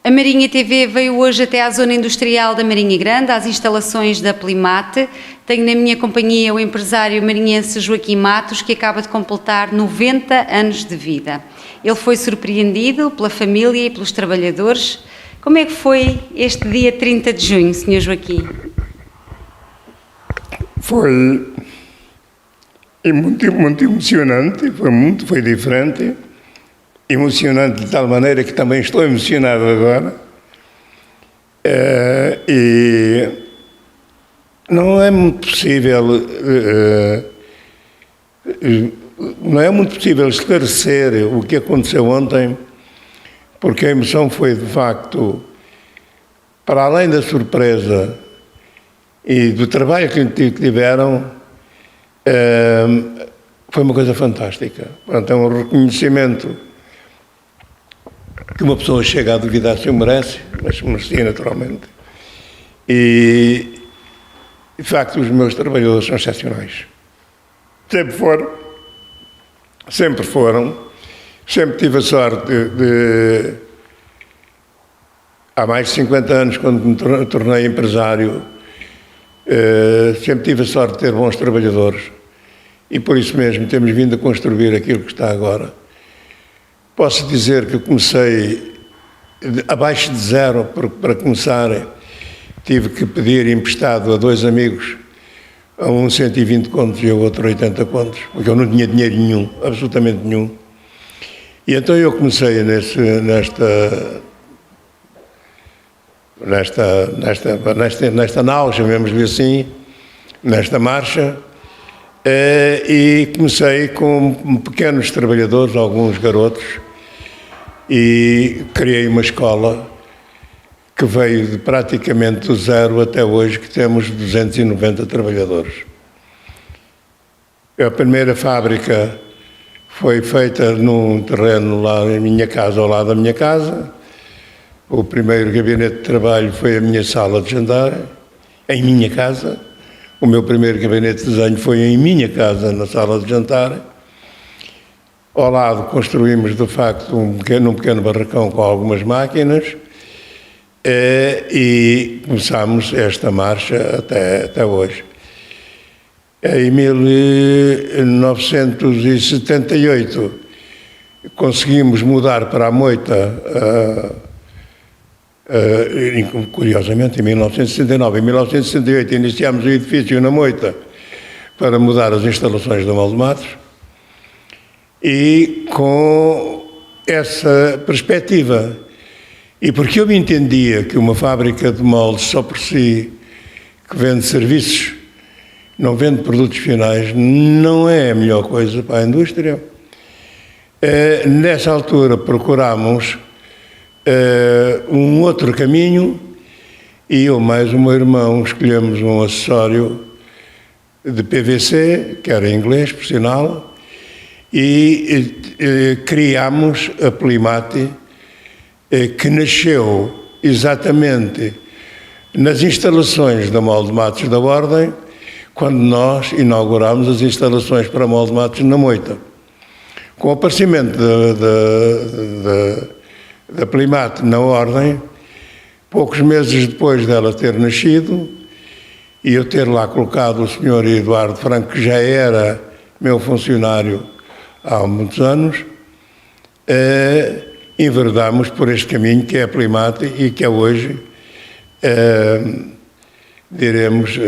A Marinha TV veio hoje até à zona industrial da Marinha Grande, às instalações da Plimate. Tenho na minha companhia o empresário marinhense Joaquim Matos, que acaba de completar 90 anos de vida. Ele foi surpreendido pela família e pelos trabalhadores. Como é que foi este dia 30 de junho, Sr. Joaquim? Foi muito emocionante, foi diferente. Emocionante de tal maneira que também estou emocionado agora. E não é muito possível esclarecer o que aconteceu ontem, porque a emoção foi de facto, para além da surpresa e do trabalho que tiveram, foi uma coisa fantástica. Portanto, é um reconhecimento que uma pessoa chega a duvidar se o merece, mas merecia naturalmente. E, de facto, os meus trabalhadores são excepcionais. Sempre foram. Sempre tive a sorte de há mais de 50 anos, quando me tornei empresário, sempre tive a sorte de ter bons trabalhadores. E por isso mesmo temos vindo a construir aquilo que está agora. Posso dizer que comecei abaixo de zero, porque para começar tive que pedir emprestado a dois amigos, a um 120 contos e ao outro 80 contos, porque eu não tinha dinheiro nenhum, absolutamente nenhum. E então eu comecei nesta nauja, vamos dizer assim, nesta marcha, e comecei com pequenos trabalhadores, alguns garotos, e criei uma escola que veio de praticamente do zero até hoje, que temos 290 trabalhadores. A primeira fábrica foi feita num terreno lá em minha casa, ao lado da minha casa. O primeiro gabinete de trabalho foi a minha sala de jantar, em minha casa. O meu primeiro gabinete de desenho foi em minha casa, na sala de jantar. Ao lado construímos, de facto, um pequeno barracão com algumas máquinas e começámos esta marcha até hoje. Em 1978 conseguimos mudar para a Moita, curiosamente em 1969. Em 1968 iniciámos o edifício na Moita para mudar as instalações da Molde Matos, e com essa perspectiva, e porque eu entendia que uma fábrica de moldes só por si, que vende serviços, não vende produtos finais, não é a melhor coisa para a indústria. Nessa altura procurámos um outro caminho, e eu mais o meu irmão escolhemos um acessório de PVC, que era em inglês, por sinal, e criámos a Plimate, que nasceu exatamente nas instalações da Molde Matos da Ordem, quando nós inaugurámos as instalações para a Molde Matos na Moita. Com o aparecimento da Plimate na Ordem, poucos meses depois dela ter nascido, e eu ter lá colocado o Sr. Eduardo Franco, que já era meu funcionário há muitos anos, enverdámos por este caminho que é a Plimate e que é hoje, diremos,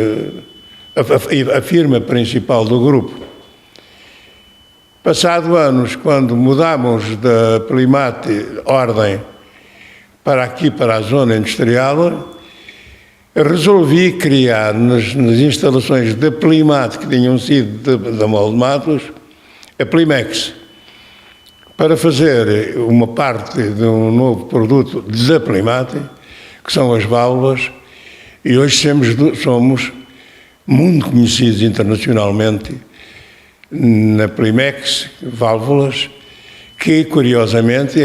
a firma principal do grupo. Passado anos, quando mudámos da Plimate Ordem para aqui, para a zona industrial, resolvi criar nas instalações da Plimate, que tinham sido da Molde Matos, a Plimex, para fazer uma parte de um novo produto da Plimate, que são as válvulas, e hoje somos muito conhecidos internacionalmente na Plimex, válvulas, que curiosamente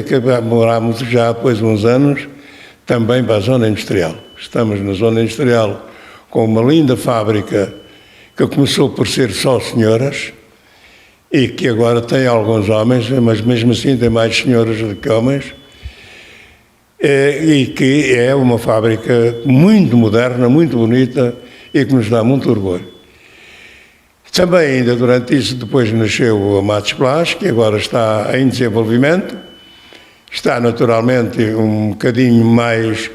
morámos já depois de uns anos também para a zona industrial. Estamos na zona industrial com uma linda fábrica que começou por ser só senhoras e que agora tem alguns homens, mas mesmo assim tem mais senhoras do que homens, e que é uma fábrica muito moderna, muito bonita e que nos dá muito orgulho. Também ainda durante isso, depois nasceu a Matos Blas, que agora está em desenvolvimento, está naturalmente um bocadinho mais,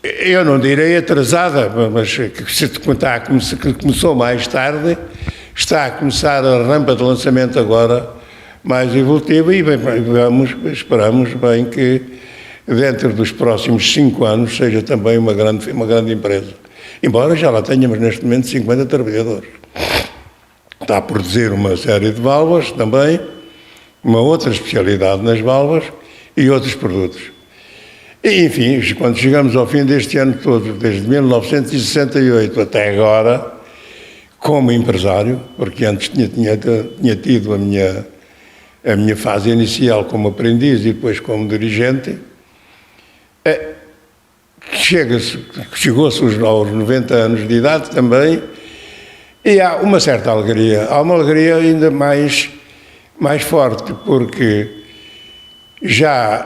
eu não direi atrasada, mas que começou mais tarde, está a começar a rampa de lançamento agora mais evolutiva e esperamos bem que dentro dos próximos 5 anos seja também uma grande empresa. Embora já lá tenhamos neste momento 50 trabalhadores. Está a produzir uma série de válvulas também, uma outra especialidade nas válvulas e outros produtos. E, enfim, quando chegamos ao fim deste ano todo, desde 1968 até agora, como empresário, porque antes tinha tido a minha fase inicial como aprendiz e depois como dirigente, chegou-se aos 90 anos de idade também, e há uma certa alegria, há uma alegria ainda mais forte, porque já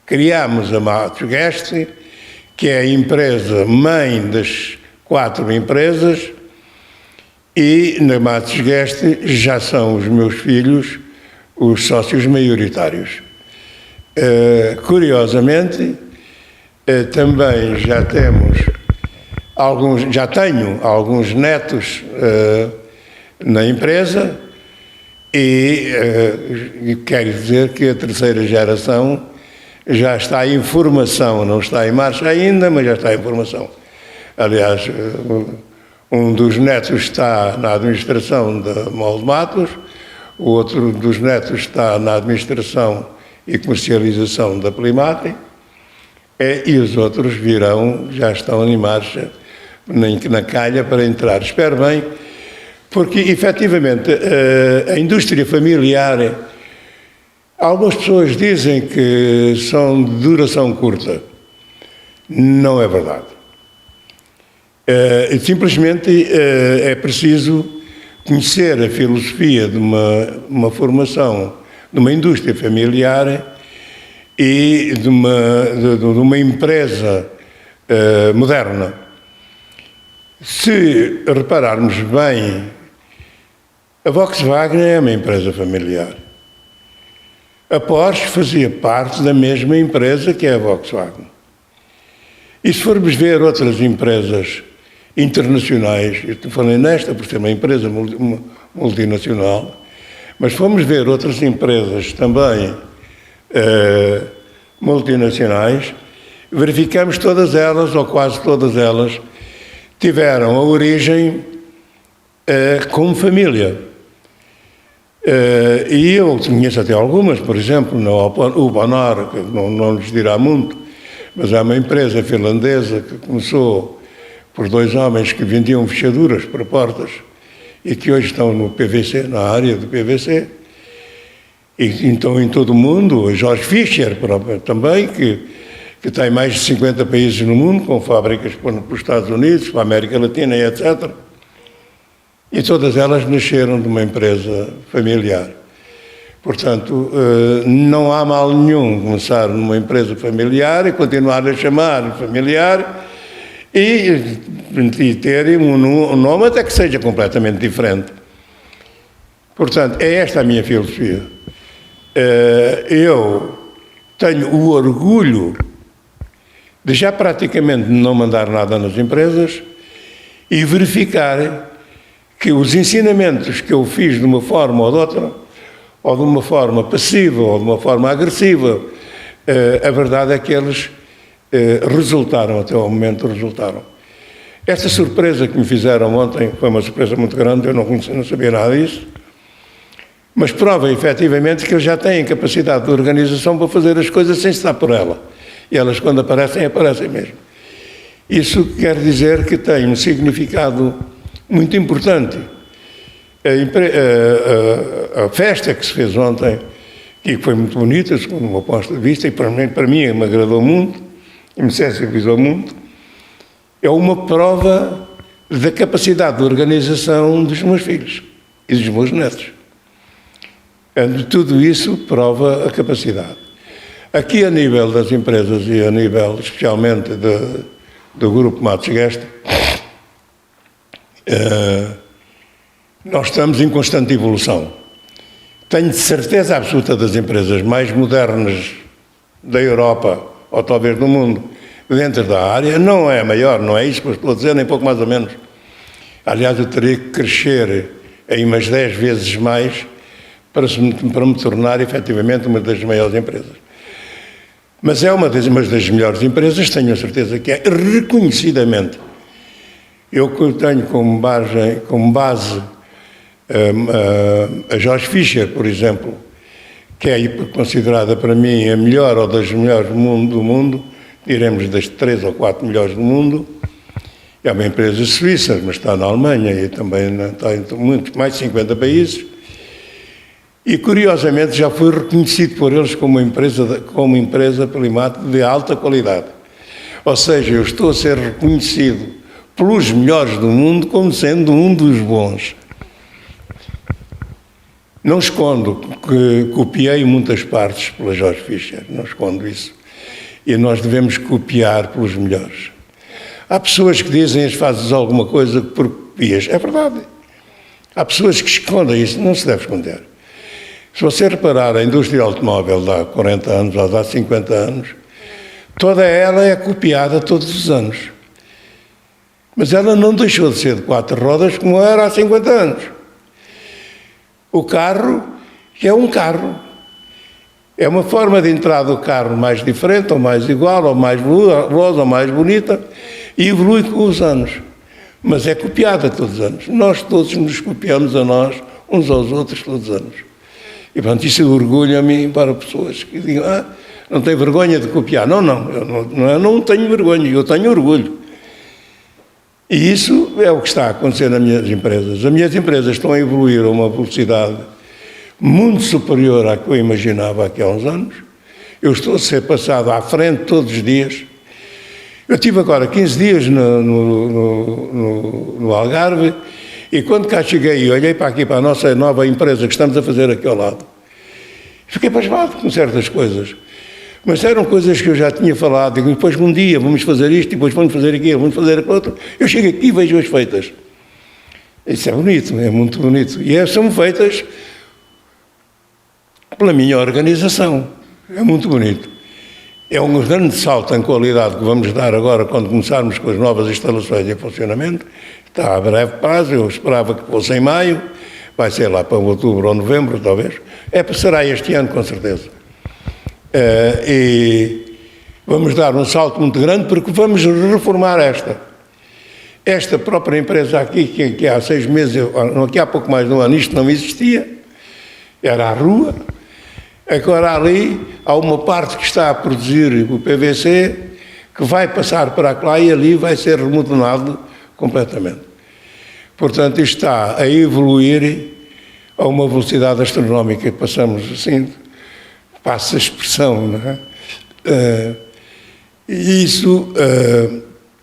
criámos a Matos Guest, que é a empresa mãe das 4 empresas, e na Matos Guest já são os meus filhos os sócios maioritários. Curiosamente, também já tenho alguns netos na empresa e quero dizer que a terceira geração já está em formação, não está em marcha ainda, mas já está em formação. Aliás, um dos netos está na administração da Molde Matos, o outro dos netos está na administração e comercialização da Plimate, e os outros já estão em marcha, na calha para entrar. Espero bem, porque efetivamente a indústria familiar, algumas pessoas dizem que são de duração curta. Não é verdade. Simplesmente é preciso conhecer a filosofia de uma formação, de uma indústria familiar e de uma empresa moderna. Se repararmos bem, a Volkswagen é uma empresa familiar. A Porsche fazia parte da mesma empresa que é a Volkswagen. E se formos ver outras empresas internacionais, eu estou falando nesta por ser uma empresa multinacional, mas fomos ver outras empresas também multinacionais, verificamos todas elas, ou quase todas elas, tiveram a origem como família. E eu conheço até algumas, por exemplo, na Uponor, que não lhes dirá muito, mas é uma empresa finlandesa que começou por 2 homens que vendiam fechaduras para portas e que hoje estão no PVC, na área do PVC. E então em todo o mundo, o Georg Fischer também, que tem mais de 50 países no mundo, com fábricas para os Estados Unidos, para a América Latina e etc. E todas elas nasceram de uma empresa familiar. Portanto, não há mal nenhum começar numa empresa familiar e continuar a chamar familiar e terem um nome até que seja completamente diferente. Portanto, é esta a minha filosofia. Eu tenho o orgulho de já praticamente não mandar nada nas empresas e verificar que os ensinamentos que eu fiz de uma forma ou de outra, ou de uma forma passiva ou de uma forma agressiva, a verdade é que eles resultaram, até ao momento resultaram. Esta surpresa que me fizeram ontem foi uma surpresa muito grande, eu não sabia nada disso, mas prova efetivamente que eles já têm capacidade de organização para fazer as coisas sem estar por ela. E elas, quando aparecem, aparecem mesmo. Isso quer dizer que tem um significado muito importante. A festa que se fez ontem, que foi muito bonita, segundo o meu ponto de vista, e para mim me agradou muito, e me sensibilizou muito, é uma prova da capacidade de organização dos meus filhos e dos meus netos. Tudo isso prova a capacidade. Aqui, a nível das empresas e a nível especialmente do Grupo Matos Guesta, nós estamos em constante evolução. Tenho certeza absoluta das empresas mais modernas da Europa, ou talvez do mundo, dentro da área, não é a maior, não é isso que eu estou a dizer, nem pouco mais ou menos. Aliás, eu teria que crescer em umas 10 vezes mais para me tornar efetivamente uma das maiores empresas. Mas é uma das melhores empresas, tenho a certeza que é, reconhecidamente. Eu tenho como base a Georg Fischer, por exemplo, que é considerada para mim a melhor ou das melhores do mundo, diremos das 3 ou 4 melhores do mundo. É uma empresa suíça, mas está na Alemanha e também está em mais de 50 países. E, curiosamente, já foi reconhecido por eles como empresa Polimate de alta qualidade. Ou seja, eu estou a ser reconhecido pelos melhores do mundo como sendo um dos bons. Não escondo que copiei muitas partes pela Georg Fischer, não escondo isso. E nós devemos copiar pelos melhores. Há pessoas que dizem que fazes alguma coisa por copias. É verdade. Há pessoas que escondem isso, não se deve esconder. Se você reparar, a indústria automóvel de há 40 anos ou de há 50 anos, toda ela é copiada todos os anos. Mas ela não deixou de ser de 4 rodas como era há 50 anos. O carro é um carro. É uma forma de entrar do carro mais diferente, ou mais igual, ou mais veloz, ou mais bonita, e evolui com os anos. Mas é copiada todos os anos. Nós todos nos copiamos a nós, uns aos outros, todos os anos. E, portanto, isso orgulha-me para pessoas que digam, não tem vergonha de copiar. Não, eu não tenho vergonha, eu tenho orgulho. E isso é o que está a acontecer nas minhas empresas. As minhas empresas estão a evoluir a uma velocidade muito superior à que eu imaginava aqui há uns anos. Eu estou a ser passado à frente todos os dias. Eu tive agora 15 dias no Algarve e quando cá cheguei e olhei para aqui, para a nossa nova empresa que estamos a fazer aqui ao lado, fiquei pasmado com certas coisas. Mas eram coisas que eu já tinha falado, digo, depois um dia vamos fazer isto, depois vamos fazer aquilo, vamos fazer aquilo outro. Eu chego aqui e vejo-as feitas. Isso é bonito, é muito bonito. E são feitas pela minha organização. É muito bonito. É um grande salto em qualidade que vamos dar agora quando começarmos com as novas instalações em funcionamento. Está a breve prazo, eu esperava que fosse em maio, vai ser lá para outubro ou novembro, talvez. Será este ano, com certeza. E vamos dar um salto muito grande porque vamos reformar esta própria empresa aqui, que há 6 meses, aqui há pouco mais de um ano, isto não existia, era a rua. Agora ali há uma parte que está a produzir o PVC que vai passar para lá e ali vai ser remodelado completamente. Portanto, isto está a evoluir a uma velocidade astronómica, passamos assim, passa a expressão, não é? E isso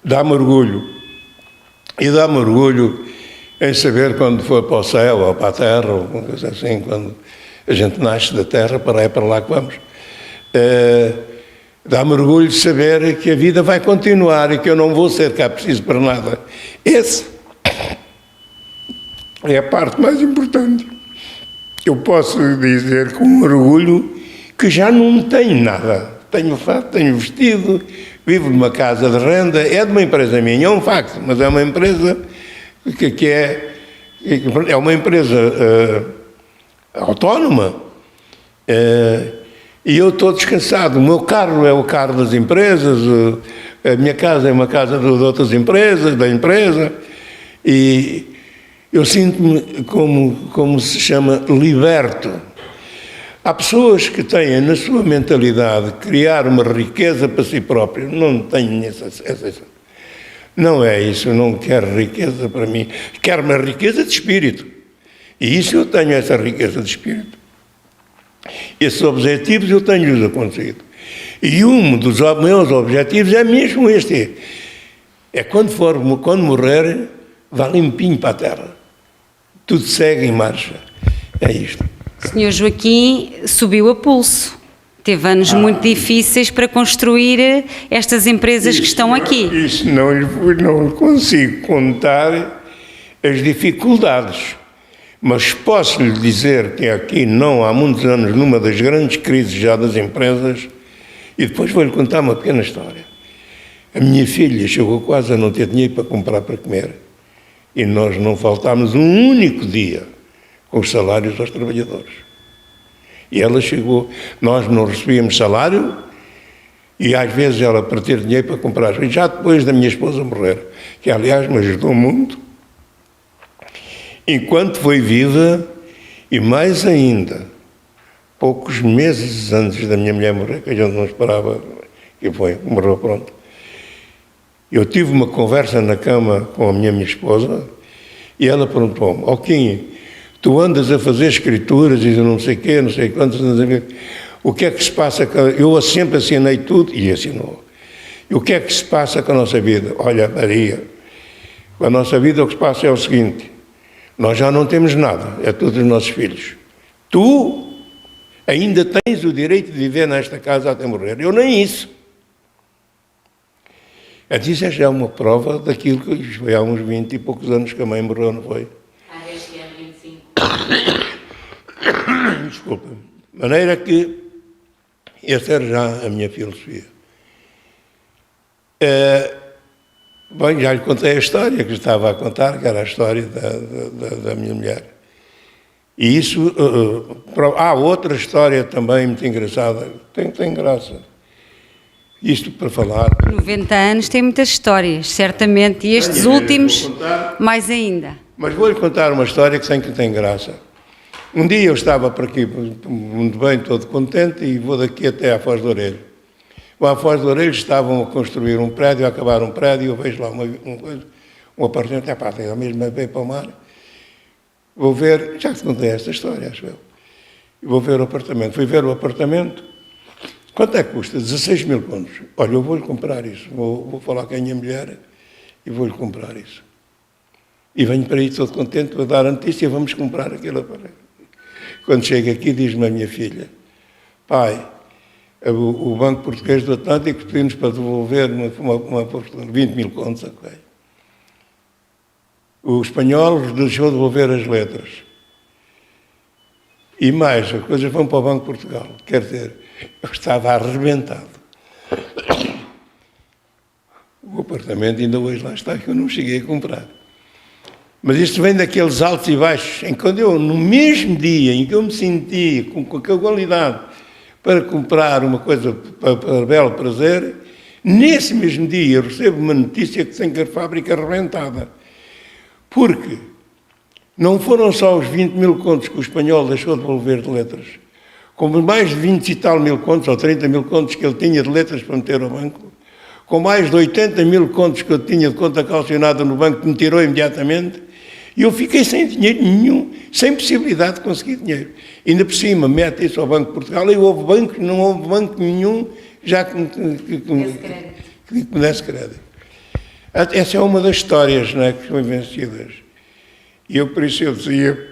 dá-me orgulho. E dá-me orgulho em saber quando for para o céu ou para a terra, ou alguma coisa assim, quando a gente nasce da terra, é para lá que vamos. Dá-me orgulho de saber que a vida vai continuar e que eu não vou ser cá preciso para nada. Essa é a parte mais importante. Eu posso dizer com orgulho que já não tenho nada. Tenho fato, tenho vestido, vivo numa casa de renda, é de uma empresa minha, é um facto, mas é uma empresa que é uma empresa autónoma. E eu estou descansado. O meu carro é o carro das empresas, a minha casa é uma casa de outras empresas, da empresa, e eu sinto-me, como se chama, liberto. Há pessoas que têm na sua mentalidade criar uma riqueza para si próprio. Não tenho essa. Não é isso, eu não quero riqueza para mim. Quero uma riqueza de espírito. E isso eu tenho, essa riqueza de espírito. Esses objetivos eu tenho-os acontecido. E um dos meus objetivos é mesmo este. É quando morrer, vá limpinho para a terra. Tudo segue em marcha. É isto. O Sr. Joaquim subiu a pulso. Teve anos muito difíceis para construir estas empresas que estão aqui. Isso não consigo contar as dificuldades, mas posso lhe dizer que aqui não há muitos anos, numa das grandes crises já das empresas, e depois vou-lhe contar uma pequena história. A minha filha chegou quase a não ter dinheiro para comprar para comer, e nós não faltámos um único dia com os salários aos trabalhadores. E ela chegou, nós não recebíamos salário, e às vezes ela para ter dinheiro para comprar, e já depois da minha esposa morrer, que aliás me ajudou muito, enquanto foi viva, e mais ainda, poucos meses antes da minha mulher morrer, que a gente não esperava, que foi, morreu pronto. Eu tive uma conversa na cama com a minha esposa, e ela perguntou-me, Quim, tu andas a fazer escrituras e não sei o quê, não sei quantos, o que é que se passa? Eu sempre assinei tudo, e assinou. E o que é que se passa com a nossa vida? Olha, Maria, com a nossa vida o que se passa é o seguinte, nós já não temos nada, é todos os nossos filhos. Tu ainda tens o direito de viver nesta casa até morrer, eu nem isso. Isso já é uma prova daquilo que foi há uns 20 e poucos anos que a mãe morreu, não foi? Este ano 25. Desculpa. De maneira que essa era já a minha filosofia. Bem, já lhe contei a história que estava a contar, que era a história da minha mulher. E isso... há outra história também muito engraçada, tem graça. Isto para falar... 90 anos tem muitas históas, certamente, e estes últimos, mais ainda. Mas vou-lhe contar uma história que tem graça. Um dia eu estava por aqui, muito bem, todo contente, e vou daqui até à Foz do Orelho. À Foz do Orelho estavam a construir um prédio, a acabar um prédio, eu vejo lá um apartamento, tem a mesma bem para o mar. Vou ver, já te contei esta história, acho eu. Vou ver o apartamento. Fui ver o apartamento. Quanto é que custa? 16 mil contos. Olha, eu vou-lhe comprar isso. Vou falar com a minha mulher e vou-lhe comprar isso. E venho para aí todo contente, vou dar a notícia, vamos comprar aquele aparelho. Quando chego aqui, diz-me a minha filha, pai, o Banco Português do Atlântico pediu-nos para devolver uma 20 mil contos. Okay. O espanhol deixou de devolver as letras. E mais, as coisas vão para o Banco de Portugal. Quer dizer, eu estava arrebentado. O apartamento ainda hoje lá está, que eu não cheguei a comprar. Mas isto vem daqueles altos e baixos, em que eu, no mesmo dia em que eu me senti com aquela qualidade para comprar uma coisa para belo prazer, nesse mesmo dia eu recebo uma notícia que tenho a fábrica arrebentada. Porque não foram só os 20 mil contos que o espanhol deixou de devolver de letras, como mais de 20 e tal mil contos, ou 30 mil contos que ele tinha de letras para meter ao banco, com mais de 80 mil contos que eu tinha de conta calcionada no banco, que me tirou imediatamente, e eu fiquei sem dinheiro nenhum, sem possibilidade de conseguir dinheiro. Ainda por cima, mete isso ao Banco de Portugal, e não houve banco nenhum já que me desse crédito. Essa é uma das histórias, não é, que são vencidas. E eu, por isso, eu dizia,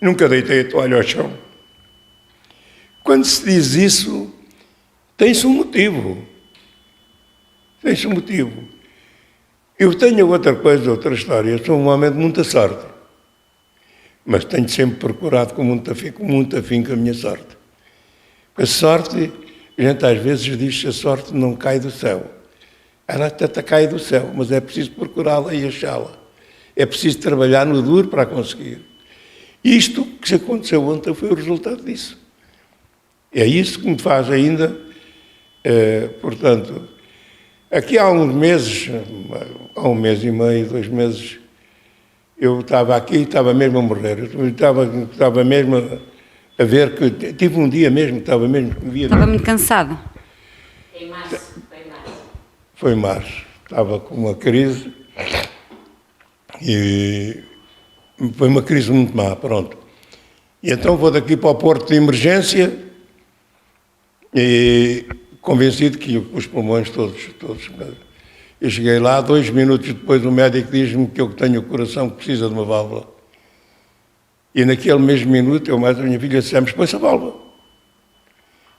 nunca deitei a toalha ao chão. Quando se diz isso, tem-se um motivo. Tem-se um motivo. Eu tenho outra coisa, outra história. Eu sou um homem de muita sorte. Mas tenho sempre procurado com muito afinco a minha sorte. A sorte, a gente às vezes diz que a sorte não cai do céu. Ela até cai do céu, mas é preciso procurá-la e achá-la. É preciso trabalhar no duro para a conseguir. Isto que aconteceu ontem foi o resultado disso. É isso que me faz ainda, portanto, aqui há uns meses, há um mês e meio, 2 meses, eu estava aqui e estava mesmo a morrer. Eu estava mesmo a ver que... Tive um dia mesmo que estava mesmo... Estava muito cansado. Em março, Foi em março. Estava com uma crise e foi uma crise muito má, pronto. E então vou daqui para o porto de emergência e convencido que os pulmões todos. Eu cheguei lá, 2 minutos depois o médico diz-me que eu tenho o coração que precisa de uma válvula. E naquele mesmo minuto, eu mais a minha filha dissemos, põe-se a válvula.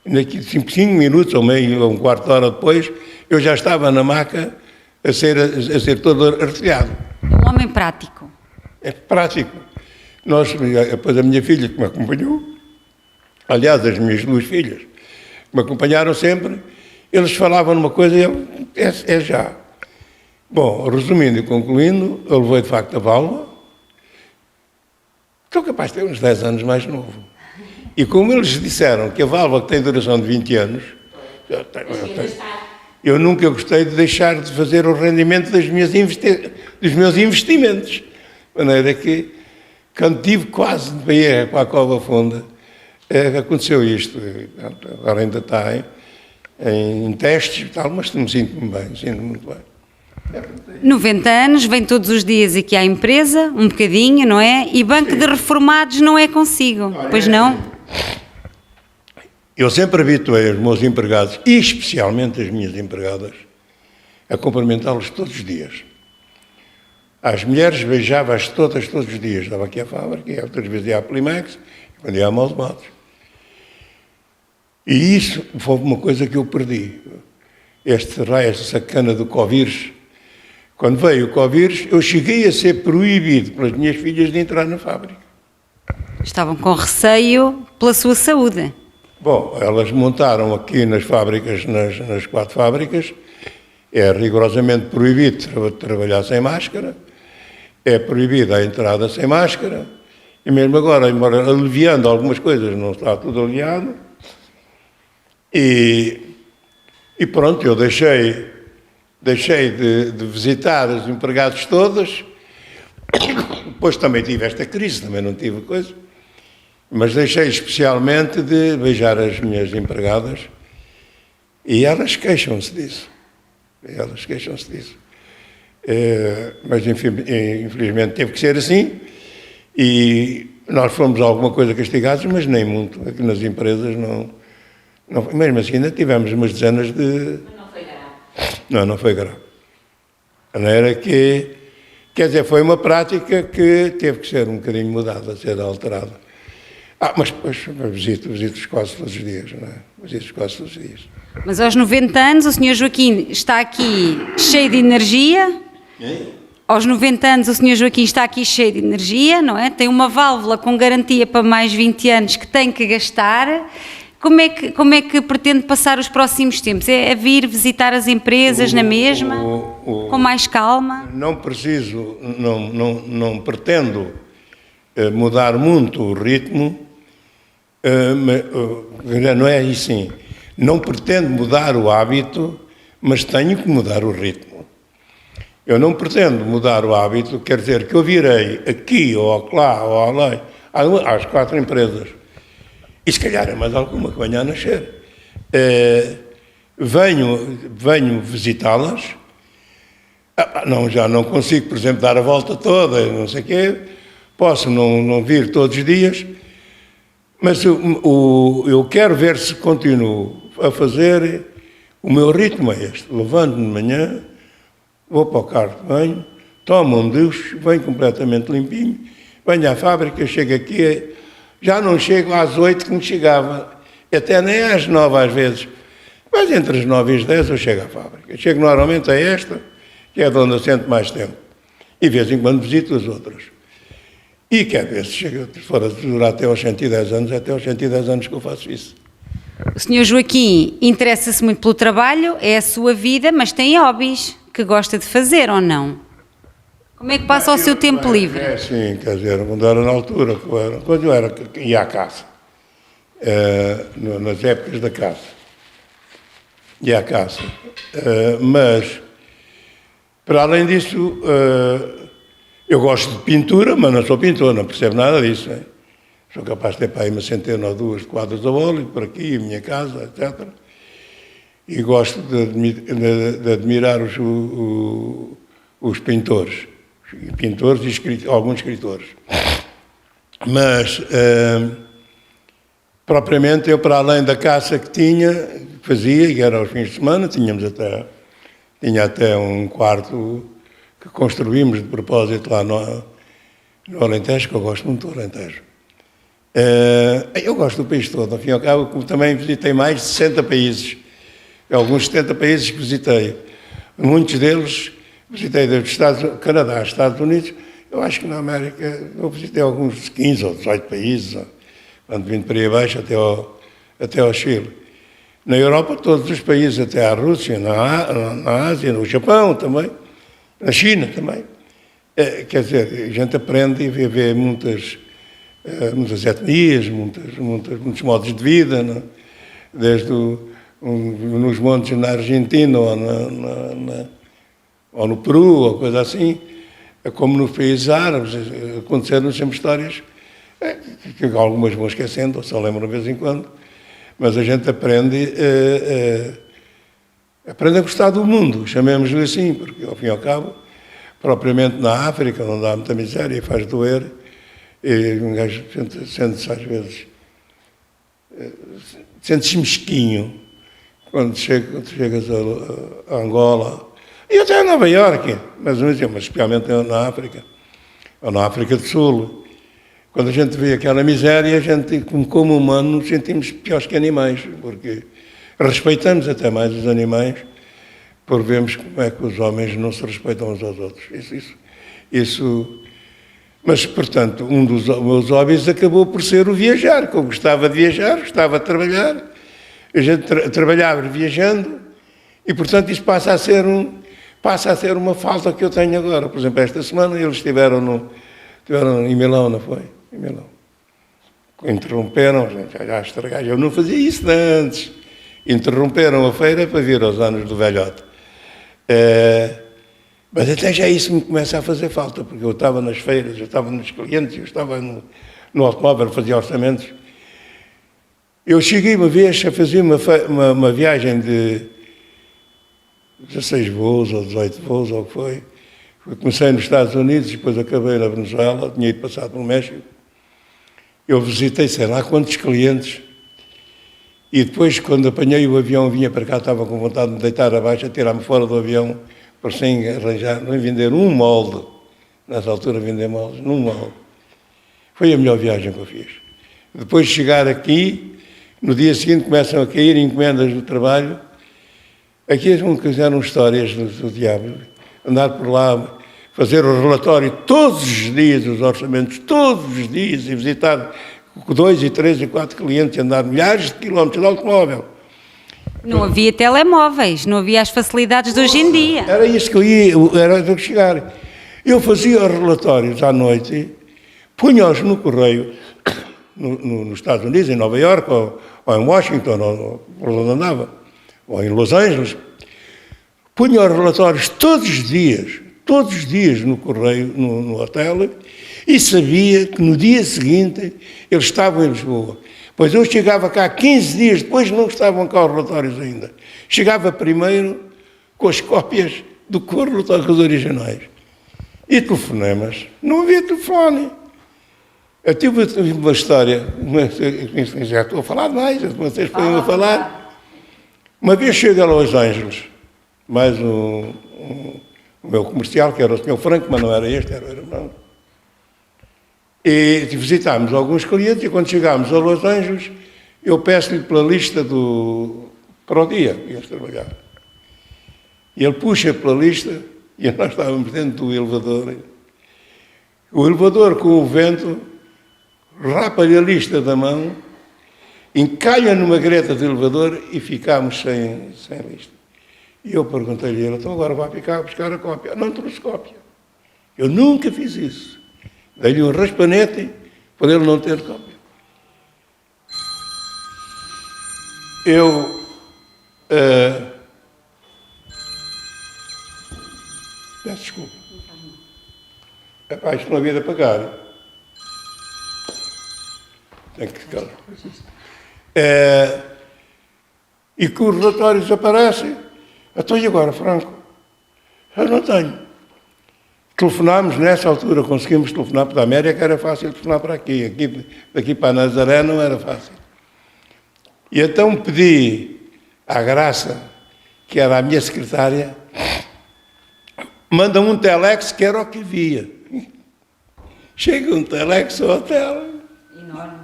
E naqueles 5 minutos, ou meio, ou um quarto de hora depois, eu já estava na maca a ser todo arrefriado. É um homem prático. É prático. Depois a minha filha que me acompanhou, aliás, as minhas 2 filhas, que me acompanharam sempre, eles falavam numa coisa e eu, é já. Bom, resumindo e concluindo, eu levei de facto a válvula, estou capaz de ter uns 10 anos mais novo. E como eles disseram que a válvula tem duração de 20 anos, eu nunca gostei de deixar de fazer o rendimento dos meus investimentos. De maneira que, quando tive quase de ir para a cova funda, aconteceu isto. Agora ainda está em testes e tal, mas sinto-me bem, sinto-me muito bem. 90 anos, vem todos os dias aqui à empresa, um bocadinho, não é? E banco de reformados não é consigo, pois não? Eu sempre habituei os meus empregados, e especialmente as minhas empregadas, a cumprimentá-los todos os dias. As mulheres beijava-as todos os dias. Estava aqui à fábrica, e outras vezes ia à Plimax, e quando ia a Maus Matos. E isso foi uma coisa que eu perdi. Esta sacana do Covírus. Quando veio o Covírus, eu cheguei a ser proibido pelas minhas filhas de entrar na fábrica. Estavam com receio pela sua saúde. Bom, elas montaram aqui nas fábricas, nas 4 fábricas, é rigorosamente proibido trabalhar sem máscara, é proibida a entrada sem máscara, e mesmo agora, embora aliviando algumas coisas, não está tudo aliviado, e pronto, eu deixei de visitar os empregados todos, depois também tive esta crise, também não tive coisa, mas deixei especialmente de beijar as minhas empregadas e elas queixam-se disso. Mas infelizmente teve que ser assim e nós fomos alguma coisa castigados, mas nem muito. Aqui nas empresas não mesmo assim ainda tivemos umas dezenas de... Mas não foi grave. Não foi grave. A maneira que, quer dizer, foi uma prática que teve que ser um bocadinho mudada, ser alterada. Mas depois visito-os quase todos os dias, não é? Visito-os quase todos os dias. Mas aos 90 anos o Sr. Joaquim está aqui cheio de energia. Aos 90 anos o Sr. Joaquim está aqui cheio de energia, não é? Tem uma válvula com garantia para mais 20 anos que tem que gastar. Como é que pretende passar os próximos tempos? É vir visitar as empresas na mesma? Com mais calma? Não preciso, não pretendo mudar muito o ritmo. Não é assim. Não pretendo mudar o hábito, mas tenho que mudar o ritmo. Eu não pretendo mudar o hábito, quer dizer que eu virei aqui, ou lá, ou além, às 4 empresas, e se calhar é mais alguma que venha a nascer. Venho visitá-las, já não consigo, por exemplo, dar a volta toda, não sei o quê, posso não vir todos os dias, mas eu quero ver se continuo a fazer, o meu ritmo é este, levanto-me de manhã, vou para o carro de banho, tomo um duche, venho completamente limpinho, venho à fábrica, chego aqui, já não chego às 8 como chegava, até nem às 9 às vezes, mas entre as 9 e as 10 eu chego à fábrica. Chego normalmente a esta, que é de onde eu sento mais tempo, e de vez em quando visito as outras. E quer ver se chega, se for a durar até aos 110 anos, é até aos 110 anos que eu faço isso. O Sr. Joaquim interessa-se muito pelo trabalho, é a sua vida, mas tem hobbies que gosta de fazer ou não? Como é que passa o seu tempo livre? Sim, quer dizer, quando era na altura, quando eu ia à caça, nas épocas da caça, ia à caça, mas, para além disso, eu gosto de pintura, mas não sou pintor, não percebo nada disso. Hein? Sou capaz de ter para aí uma centena ou 2 de quadros a óleo, por aqui, a minha casa, etc. E gosto de admirar os pintores e alguns escritores. Mas, propriamente, eu, para além da caça que fazia, e era aos fins de semana, tinha até um quarto que construímos de propósito lá no Alentejo, que eu gosto muito do Alentejo. Eu gosto do país todo, ao fim e ao cabo, como também visitei mais de 60 países, alguns 70 países que visitei. Muitos deles visitei desde Canadá, Estados Unidos. Eu acho que na América eu visitei alguns 15 ou 18 países, quando vim para aí abaixo até ao Chile. Na Europa, todos os países, até à Rússia, na Ásia, no Japão também, na China também. Quer dizer, a gente aprende e vê muitas etnias, muitos modos de vida, não? Desde nos montes na Argentina ou no Peru, ou coisa assim, como nos países árabes, aconteceram sempre histórias que algumas vão esquecendo, ou só lembram de vez em quando, mas a gente aprende a gostar do mundo, chamemos-lhe assim, porque ao fim e ao cabo, propriamente na África, onde há muita miséria e faz doer, e um gajo sente-se às vezes, sente-se mesquinho quando chegas a Angola, e até a Nova Iorque, mas especialmente na África, ou na África do Sul. Quando a gente vê aquela miséria, a gente, como humano, nos sentimos piores que animais, porque respeitamos até mais os animais, por vermos como é que os homens não se respeitam uns aos outros. Mas, portanto, um dos meus hobbies acabou por ser o viajar, que eu gostava de viajar, gostava de trabalhar, a gente trabalhava viajando, e, portanto, isso passa a ser uma falta que eu tenho agora. Por exemplo, esta semana eles estiveram em Milão, não foi? Em Milão. Interromperam, já estragaram. Eu não fazia isso antes. Interromperam a feira para vir aos anos do velhote. Mas até já isso me começa a fazer falta, porque eu estava nas feiras, eu estava nos clientes, eu estava no automóvel, fazia orçamentos. Eu cheguei uma vez a fazer uma viagem de 16 voos ou 18 voos, ou o que foi. Comecei nos Estados Unidos, depois acabei na Venezuela, tinha ido passar pelo México. Eu visitei sei lá quantos clientes. E depois, quando apanhei o avião, vinha para cá, estava com vontade de me deitar abaixo, a tirar-me fora do avião, por sem arranjar, nem vender um molde. Nessa altura, vender moldes, num molde. Foi a melhor viagem que eu fiz. Depois de chegar aqui, no dia seguinte começam a cair encomendas do trabalho. Aqui é como quiseram histórias do diabo. Andar por lá, fazer o relatório todos os dias, os orçamentos todos os dias, e visitar 2, e 3, e 4 clientes, andar milhares de quilómetros de automóvel. Não havia telemóveis, não havia as facilidades de hoje em dia. Era isso que era de chegar. Eu fazia os relatórios à noite, punha-os no correio, nos Estados Unidos, em Nova Iorque, ou em Washington, ou por onde andava, ou em Los Angeles. Punha os relatórios todos os dias no correio, no hotel, e sabia que no dia seguinte eles estavam em Lisboa. Pois eu chegava cá 15 dias depois, não estavam cá os relatórios ainda. Chegava primeiro com as cópias do relatórios originais. E telefonemas. Não havia telefone. Eu tive uma história, já estou a falar demais, vocês podem a falar. Uma vez chego a Los Angeles, mais o meu comercial, que era o Sr. Franco, mas não era este, era o irmão. E visitámos alguns clientes, e quando chegámos a Los Angeles, eu peço-lhe pela lista para o dia que íamos trabalhar. E ele puxa pela lista, e nós estávamos dentro do elevador. O elevador, com o vento, rapa-lhe a lista da mão, encalha numa greta do elevador e ficámos sem lista. E eu perguntei-lhe, então agora vai ficar a buscar a cópia. Não trouxe cópia. Eu nunca fiz isso. Dei-lhe um raspanete para ele não ter cópia. Peço desculpa. Isto não havia de pagar. Tem que ficar. E que os relatórios aparecem. Então, e agora, Franco? Eu não tenho. Telefonámos, nessa altura, conseguimos telefonar para a América, era fácil telefonar para aqui. Daqui para Nazaré não era fácil. E então pedi à Graça, que era a minha secretária, manda um telex, que era o que via. Chega um telex ao hotel. Enorme.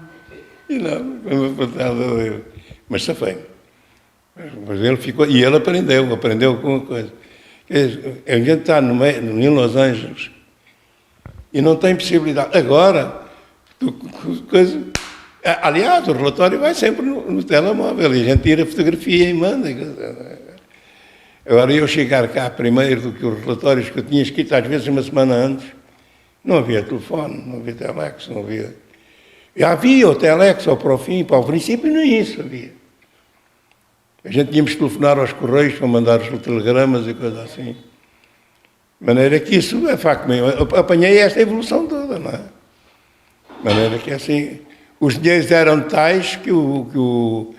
E não, foi uma patada. Mas safei. Mas ele ficou, e ele aprendeu com uma coisa. A gente está em Los Angeles e não tem possibilidade. Agora, aliás, o relatório vai sempre no telemóvel e a gente tira a fotografia e manda. Agora, eu chegar cá primeiro do que os relatórios que eu tinha escrito, às vezes uma semana antes, não havia telefone, não havia telex, não havia. Havia o telex ao para o fim, para o princípio, nem isso havia. A gente tínhamos de telefonar aos correios para mandar os telegramas e coisas assim. De maneira que isso é facto mesmo. Eu apanhei esta evolução toda, não é? De maneira que assim, os dinheiros eram tais que o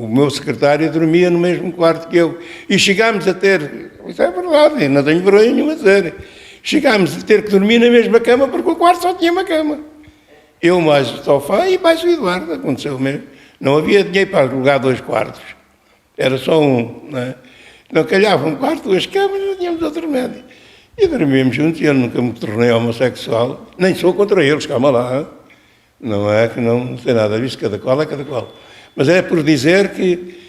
meu secretário dormia no mesmo quarto que eu. E chegámos a ter, isso é verdade, não tenho vergonha nenhuma a dizer, chegámos a ter que dormir na mesma cama porque o quarto só tinha uma cama. Eu mais o sofá e mais o Eduardo, aconteceu mesmo. Não havia dinheiro para alugar 2 quartos. Era só um, não é? Não calhava um quarto, 2 camas, não tínhamos outro remédio. E dormíamos juntos, e eu nunca me tornei homossexual, nem sou contra eles, calma lá. Hein? Não é que não sei nada disso, cada qual é cada qual. Mas é por dizer que,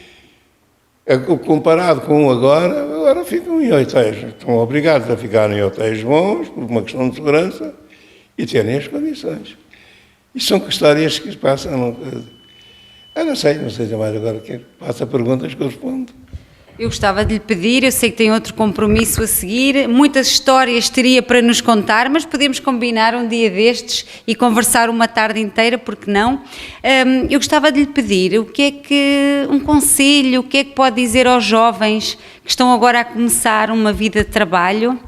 comparado com agora ficam em hotéis. Estão obrigados a ficar em hotéis bons, por uma questão de segurança, e terem as condições. E são histórias que se passam. Não sei mais agora que faça perguntas que eu respondo. Eu gostava de lhe pedir, eu sei que tem outro compromisso a seguir, muitas histórias teria para nos contar, mas podemos combinar um dia destes e conversar uma tarde inteira, porque não? Eu gostava de lhe pedir um conselho, o que é que pode dizer aos jovens que estão agora a começar uma vida de trabalho,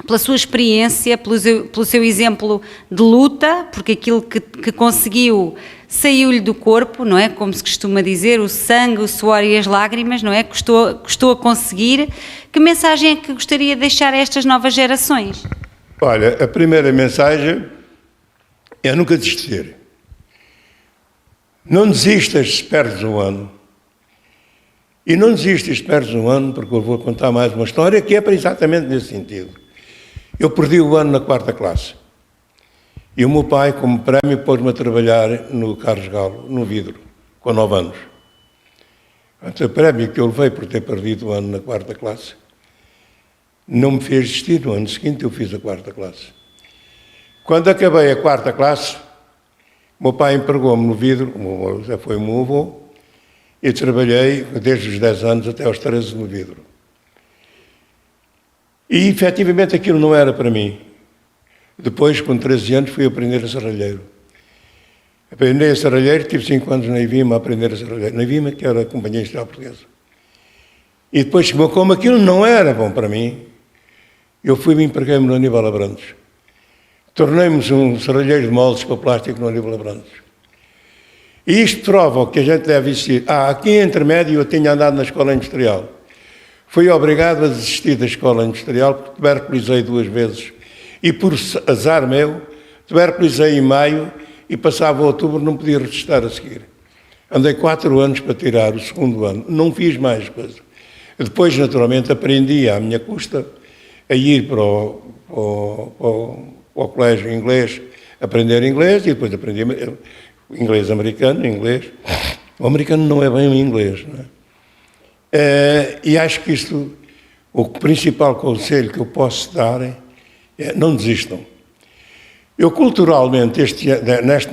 pela sua experiência, pelo seu exemplo de luta, porque aquilo que conseguiu saiu-lhe do corpo, não é? Como se costuma dizer, o sangue, o suor e as lágrimas, não é? Custou a conseguir. Que mensagem é que gostaria de deixar a estas novas gerações? Olha, a primeira mensagem é nunca desistir. Não desistas se perdes um ano. E não desistas se perdes um ano, porque eu vou contar mais uma história que é para exatamente nesse sentido. Eu perdi o ano na 4ª classe. E o meu pai, como prémio, pôs-me a trabalhar no Carlos Galo, no vidro, com 9 anos. Portanto, o prémio que eu levei por ter perdido o ano na 4ª classe não me fez desistir. No ano seguinte eu fiz a 4ª classe. Quando acabei a 4ª classe, o meu pai empregou-me no vidro, já foi o meu avô, e trabalhei desde os 10 anos até aos 13 no vidro. E, efetivamente, aquilo não era para mim. Depois, com 13 anos, fui aprender a serralheiro. Aprendi a serralheiro, tive 5 anos na IVIMA a aprender a serralheiro. Na IVIMA, que era a Companhia Industrial Portuguesa. E depois, como aquilo não era bom para mim, eu fui-me empreguei-me no Aníbal Abrantes. Tornei-me um serralheiro de moldes para plástico no Aníbal Abrantes. E isto prova que a gente deve existir. Aqui em intermédio eu tinha andado na escola industrial. Fui obrigado a desistir da escola industrial porque tuberculizei 2 vezes. E por azar meu, tuberculizei em maio e passava outubro, não podia registrar a seguir. Andei 4 anos para tirar o 2º ano, não fiz mais coisa. Depois, naturalmente, aprendi à minha custa a ir para o colégio inglês, aprender inglês, e depois aprendi inglês americano, inglês. O americano não é bem o inglês, não é? E acho que isto, o principal conselho que eu posso dar é não desistam. Eu, culturalmente,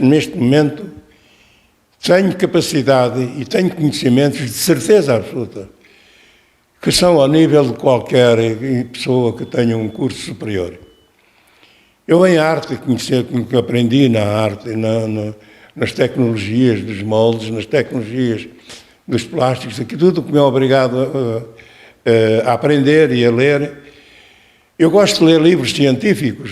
neste momento, tenho capacidade e tenho conhecimentos de certeza absoluta que são ao nível de qualquer pessoa que tenha um curso superior. Eu, em arte, que aprendi na arte, nas tecnologias dos moldes, nas tecnologias dos plásticos, aqui tudo que me é obrigado a aprender e a ler. Eu gosto de ler livros científicos,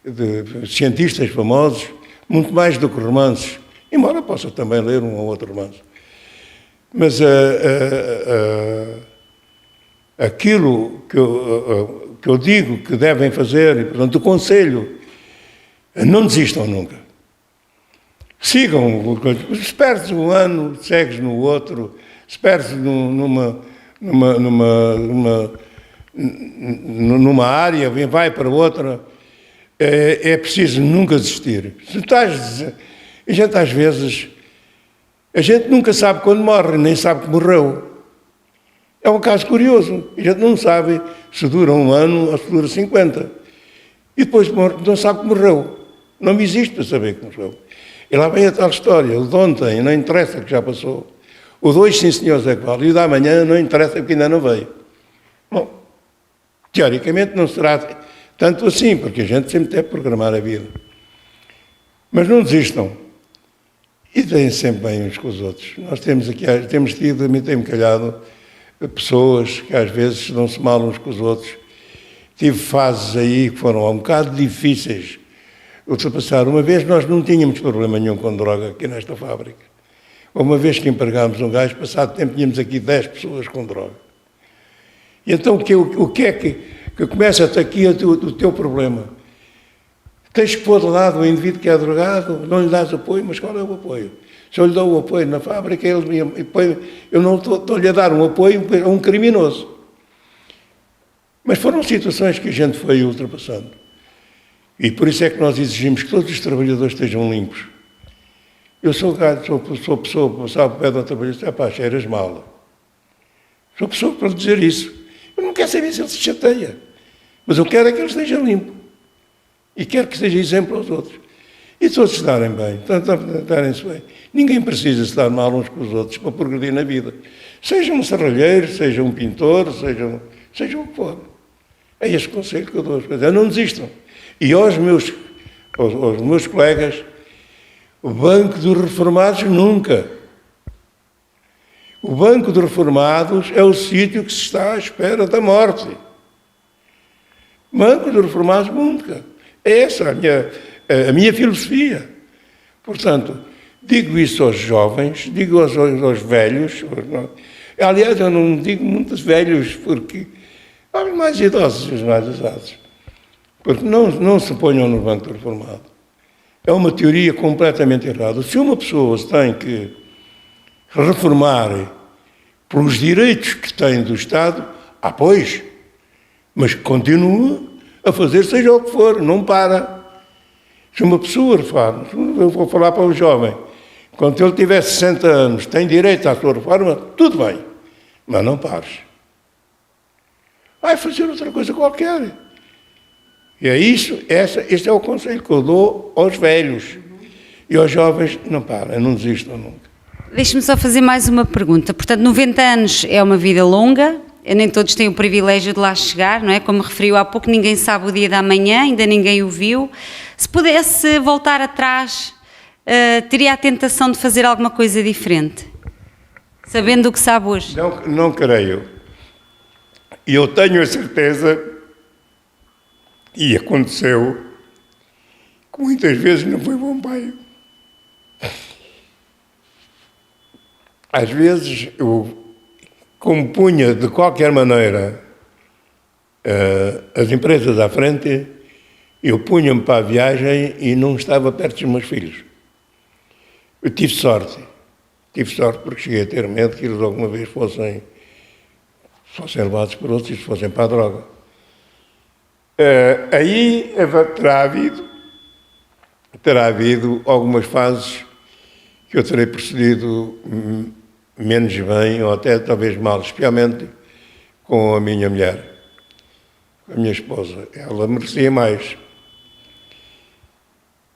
de cientistas famosos, muito mais do que romances, embora possa também ler um ou outro romance. Mas aquilo que eu digo que devem fazer, e, portanto, o conselho, não desistam nunca. Sigam, se perdes um ano, segues no outro, se perdes numa área, vai para outra, é preciso nunca desistir. Se estás A gente às vezes, a gente nunca sabe quando morre, nem sabe que morreu. É um caso curioso. A gente não sabe se dura 1 ano ou se dura 50. E depois não sabe que morreu. Não me existe para saber que morreu. E lá vem a tal história. O de ontem não interessa que já passou. O de hoje, sim senhores, é que vale. E o da amanhã não interessa porque ainda não veio. Bom, teoricamente não será tanto assim, porque a gente sempre deve programar a vida. Mas não desistam. E deem sempre bem uns com os outros. Nós temos tido, a mim tem-me calhado, pessoas que às vezes dão-se mal uns com os outros. Tive fases aí que foram um bocado difíceis de ultrapassar. Uma vez nós não tínhamos problema nenhum com droga aqui nesta fábrica. Uma vez que empregámos um gajo, passado tempo tínhamos aqui 10 pessoas com droga. E então o que é que começa aqui o teu problema? Tens que pôr de lado o indivíduo que é drogado, não lhe dás apoio, mas qual é o apoio? Se eu lhe dou o apoio na fábrica, eu não estou-lhe a dar um apoio a um criminoso. Mas foram situações que a gente foi ultrapassando. E por isso é que nós exigimos que todos os trabalhadores estejam limpos. Eu sou pessoa que passava o pé de um trabalhador e disse, pá, cheiras mal. Sou pessoa para dizer isso. Eu não quero saber se ele se chateia. Mas eu quero é que ele esteja limpo. E quero que seja exemplo aos outros. E todos se darem bem, darem-se bem. Ninguém precisa se dar mal uns com os outros para progredir na vida. Seja um serralheiro, seja um pintor, seja o que for. É este conselho que eu dou às pessoas. Não desistam. E aos meus colegas, o Banco dos Reformados nunca. O Banco dos Reformados é o sítio que se está à espera da morte. Banco dos Reformados nunca. É essa a minha filosofia. Portanto, digo isso aos jovens, digo aos velhos. Aliás, eu não digo muitos velhos, porque aos mais idosos e os mais usados. Porque não se ponham no Banco do Reformado. É uma teoria completamente errada. Se uma pessoa se tem que reformar pelos direitos que tem do Estado, pois, mas continua a fazer seja o que for, não para. Se uma pessoa reforma, eu vou falar para o jovem, quando ele tiver 60 anos, tem direito à sua reforma, tudo bem, mas não pares. Vai fazer outra coisa qualquer. E é isso, este é o conselho que eu dou aos velhos. E aos jovens, não parem, não desistam nunca. Deixe-me só fazer mais uma pergunta. Portanto, 90 anos é uma vida longa, nem todos têm o privilégio de lá chegar, não é? Como referiu há pouco, ninguém sabe o dia da manhã, ainda ninguém o viu. Se pudesse voltar atrás, teria a tentação de fazer alguma coisa diferente, sabendo o que sabe hoje? Não creio. E eu tenho a certeza, e aconteceu, que muitas vezes não foi bom pai. Às vezes eu compunha de qualquer maneira as empresas à frente, eu punha-me para a viagem e não estava perto dos meus filhos. Eu tive sorte porque cheguei a ter medo que eles alguma vez fossem levados por outros e fossem para a droga. Aí terá havido algumas fases que eu terei procedido menos bem ou até talvez mal, especialmente com a minha mulher, com a minha esposa. Ela merecia mais.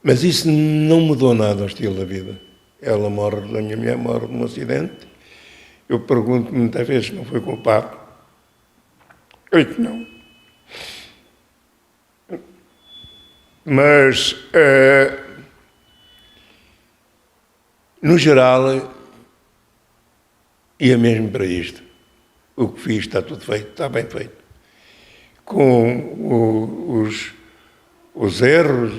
Mas isso não mudou nada ao estilo da vida. A minha mulher morre num acidente. Eu pergunto muitas vezes se não foi culpado. Eu digo que não. Mas, no geral, ia mesmo para isto. O que fiz está tudo feito, está bem feito. Com os erros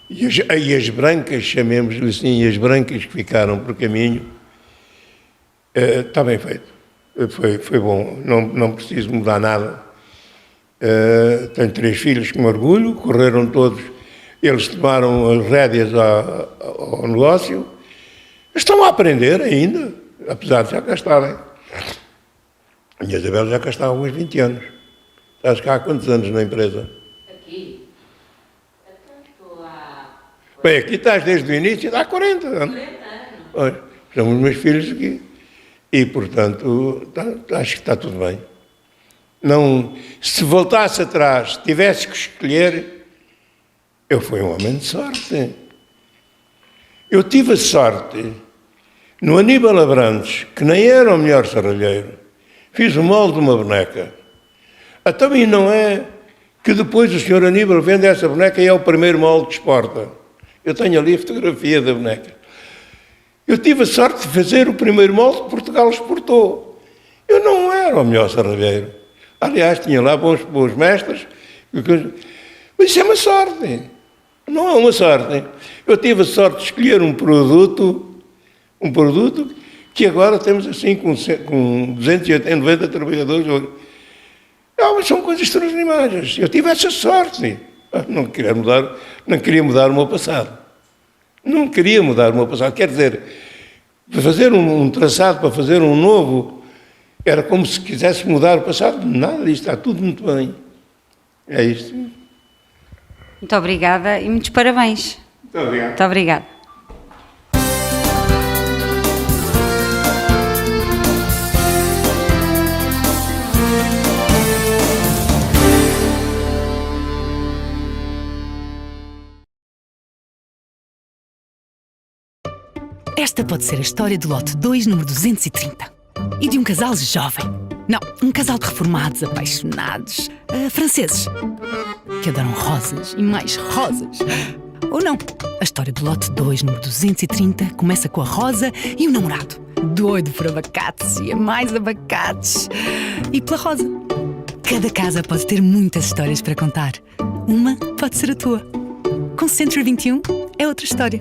e as brancas, chamemos-lhe assim, as brancas que ficaram por caminho, está bem feito. Foi bom, não preciso mudar nada. Tenho 3 filhos com orgulho, correram todos, eles tomaram as rédeas ao negócio, estão a aprender ainda, apesar de já cá estarem. A minha Isabel já cá está há uns 20 anos. Estás cá há quantos anos na empresa? Aqui? Estou há Bem, aqui estás desde o início, há 40 anos. Olha, são os meus filhos aqui. E, portanto, acho que está tudo bem. Não, se voltasse atrás, tivesse que escolher, eu fui um homem de sorte. Eu tive a sorte, no Aníbal Abrantes, que nem era o melhor serralheiro, fiz o molde de uma boneca. Até mim não é que depois o senhor Aníbal vende essa boneca e é o primeiro molde que exporta. Eu tenho ali a fotografia da boneca. Eu tive a sorte de fazer o primeiro molde que Portugal exportou. Eu não era o melhor serralheiro. Aliás, tinha lá bons mestres. Mas isso é uma sorte. Não é uma sorte. Eu tive a sorte de escolher um produto que agora temos assim com 290 trabalhadores. Mas são coisas extraordinárias. Eu tive essa sorte. Não queria mudar o meu passado. Não queria mudar o meu passado. Quer dizer, para fazer um traçado, para fazer um novo, era como se quisesse mudar o passado. Nada disto, está tudo muito bem. É isto. Muito obrigada e muitos parabéns. Muito obrigado. Muito obrigada. Esta pode ser a história do lote 2, número 230. E de um casal jovem. Não, um casal de reformados, apaixonados, franceses, que adoram rosas e mais rosas. Ou não, a história do lote 2, número 230, começa com a Rosa e o namorado, doido por abacates e a mais abacates. E pela Rosa. Cada casa pode ter muitas histórias para contar. Uma pode ser a tua. Com Century 21 é outra história.